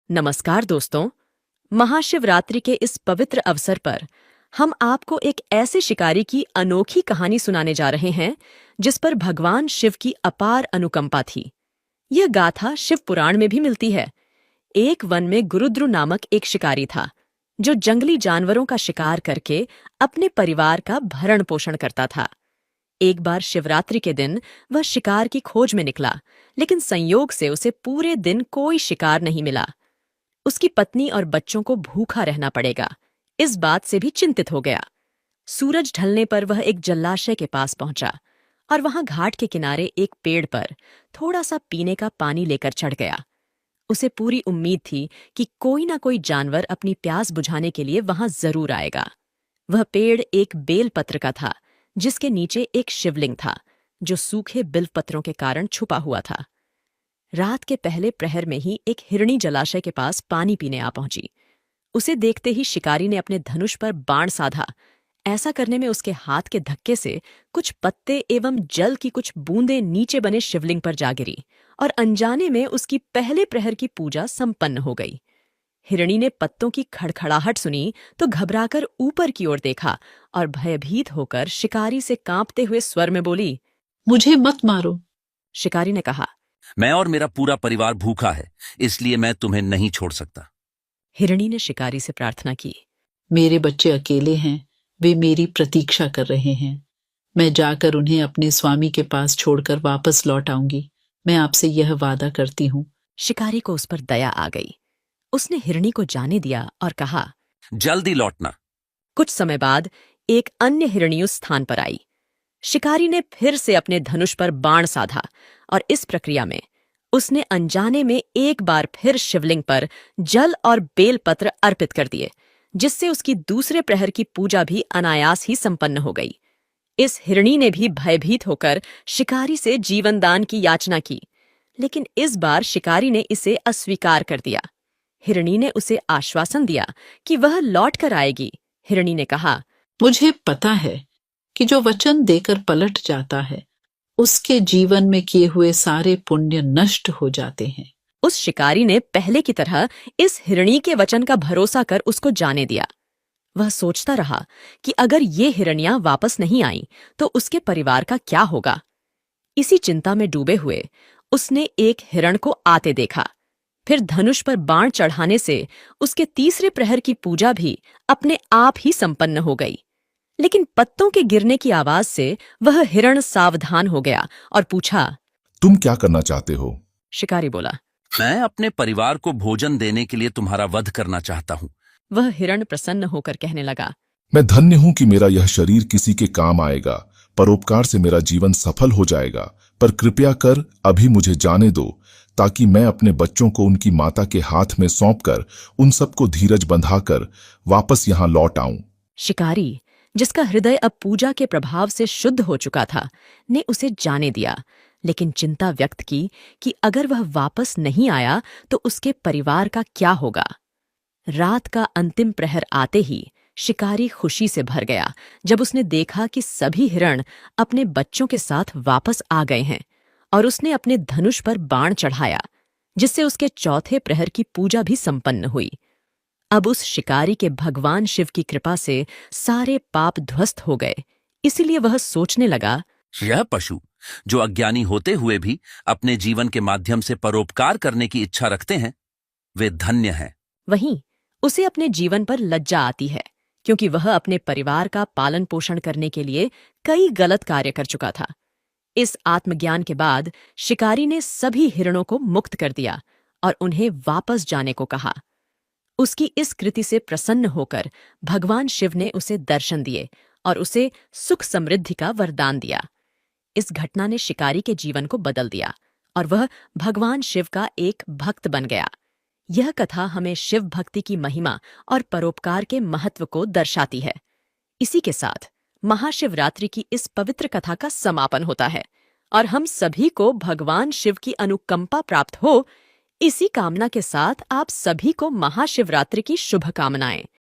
नमस्कार दोस्तों। महाशिवरात्रि के इस पवित्र अवसर पर हम आपको एक ऐसे शिकारी की अनोखी कहानी सुनाने जा रहे हैं जिस पर भगवान शिव की अपार अनुकंपा थी। यह गाथा शिव पुराण में भी मिलती है। एक वन में गुरुद्रु नामक एक शिकारी था जो जंगली जानवरों का शिकार करके अपने परिवार का भरण पोषण करता था। एक बार शिवरात्रि के दिन वह शिकार की खोज में निकला, लेकिन संयोग से उसे पूरे दिन कोई शिकार नहीं मिला। उसकी पत्नी और बच्चों को भूखा रहना पड़ेगा, इस बात से भी चिंतित हो गया। सूरज ढलने पर वह एक जलाशय के पास पहुंचा और वहां घाट के किनारे एक पेड़ पर थोड़ा सा पीने का पानी लेकर चढ़ गया। उसे पूरी उम्मीद थी कि कोई ना कोई जानवर अपनी प्यास बुझाने के लिए वहां जरूर आएगा। वह पेड़ एक बेलपत्र का था जिसके नीचे एक शिवलिंग था जो सूखे बिल्वपत्रों के कारण छुपा हुआ था। रात के पहले प्रहर में ही एक हिरणी जलाशय के पास पानी पीने आ पहुंची। उसे देखते ही शिकारी ने अपने धनुष पर बाण साधा। ऐसा करने में उसके हाथ के धक्के से कुछ पत्ते एवं जल की कुछ बूंदें नीचे बने शिवलिंग पर जा गिरी और अनजाने में उसकी पहले प्रहर की पूजा संपन्न हो गई। हिरणी ने पत्तों की खड़खड़ाहट सुनी तो घबराकर ऊपर की ओर देखा और भयभीत होकर शिकारी से कांपते हुए स्वर में बोली, मुझे मत मारो। शिकारी ने कहा, मैं और मेरा पूरा परिवार भूखा है, इसलिए मैं तुम्हें नहीं छोड़ सकता। हिरणी ने शिकारी से प्रार्थना की, मेरे बच्चे अकेले हैं, वे मेरी प्रतीक्षा कर रहे हैं। मैं जाकर उन्हें अपने स्वामी के पास छोड़कर वापस लौट आऊंगी। मैं आपसे यह वादा करती हूँ। शिकारी को उस पर दया आ गई। उसने हिरणी को जाने दिया और कहा, जल्दी लौटना। कुछ समय बाद एक अन्य हिरणी उस स्थान पर आई। शिकारी ने फिर से अपने धनुष पर बाण साधा और इस प्रक्रिया में उसने अनजाने में एक बार फिर शिवलिंग पर जल और बेलपत्र अर्पित कर दिए, जिससे उसकी दूसरे प्रहर की पूजा भी अनायास ही संपन्न हो गई। इस हिरणी ने भी भयभीत होकर शिकारी से जीवन दान की याचना की, लेकिन इस बार शिकारी ने इसे अस्वीकार कर दिया। हिरणी ने उसे आश्वासन दिया कि वह लौट कर आएगी। हिरणी ने कहा, मुझे पता है कि जो वचन देकर पलट जाता है उसके जीवन में किए हुए सारे पुण्य नष्ट हो जाते हैं। उस शिकारी ने पहले की तरह इस हिरणी के वचन का भरोसा कर उसको जाने दिया। वह सोचता रहा कि अगर ये हिरनियां वापस नहीं आईं तो उसके परिवार का क्या होगा। इसी चिंता में डूबे हुए उसने एक हिरण को आते देखा। फिर धनुष पर बाण चढ़ाने से उसके तीसरे प्रहर की पूजा भी अपने आप ही संपन्न हो गई। लेकिन पत्तों के गिरने की आवाज से वह हिरण सावधान हो गया और पूछा, तुम क्या करना चाहते हो? शिकारी बोला, मैं अपने परिवार को भोजन देने के लिए तुम्हारा वध करना चाहता हूँ। वह हिरण प्रसन्न होकर कहने लगा, मैं धन्य हूं कि मेरा यह शरीर किसी के काम आएगा। परोपकार से मेरा जीवन सफल हो जाएगा, पर कृपया कर अभी मुझे जाने दो ताकि मैं अपने बच्चों को उनकी माता के हाथ में सौंपकर उन सबको धीरज बंधाकर वापस यहाँ लौट आऊं। शिकारी, जिसका हृदय अब पूजा के प्रभाव से शुद्ध हो चुका था, ने उसे जाने दिया, लेकिन चिंता व्यक्त की कि अगर वह वापस नहीं आया तो उसके परिवार का क्या होगा। रात का अंतिम प्रहर आते ही शिकारी खुशी से भर गया जब उसने देखा कि सभी हिरण अपने बच्चों के साथ वापस आ गए हैं, और उसने अपने धनुष पर बाण चढ़ाया, जिससे उसके चौथे प्रहर की पूजा भी संपन्न हुई। अब उस शिकारी के भगवान शिव की कृपा से सारे पाप ध्वस्त हो गए। इसीलिए वह सोचने लगा, यह पशु जो अज्ञानी होते हुए भी अपने जीवन के माध्यम से परोपकार करने की इच्छा रखते हैं, वे धन्य हैं। वहीं उसे अपने जीवन पर लज्जा आती है, क्योंकि वह अपने परिवार का पालन पोषण करने के लिए कई गलत कार्य कर चुका था। इस आत्मज्ञान के बाद शिकारी ने सभी हिरणों को मुक्त कर दिया और उन्हें वापस जाने को कहा। उसकी इस कृति से प्रसन्न होकर भगवान शिव ने उसे दर्शन दिए और उसे सुख समृद्धि का वरदान दिया। इस घटना ने शिकारी के जीवन को बदल दिया और वह भगवान शिव का एक भक्त बन गया। यह कथा हमें शिव भक्ति की महिमा और परोपकार के महत्व को दर्शाती है। इसी के साथ महाशिवरात्रि की इस पवित्र कथा का समापन होता है और हम सभी को भगवान शिव की अनुकंपा प्राप्त हो, इसी कामना के साथ आप सभी को महाशिवरात्रि की शुभकामनाएं।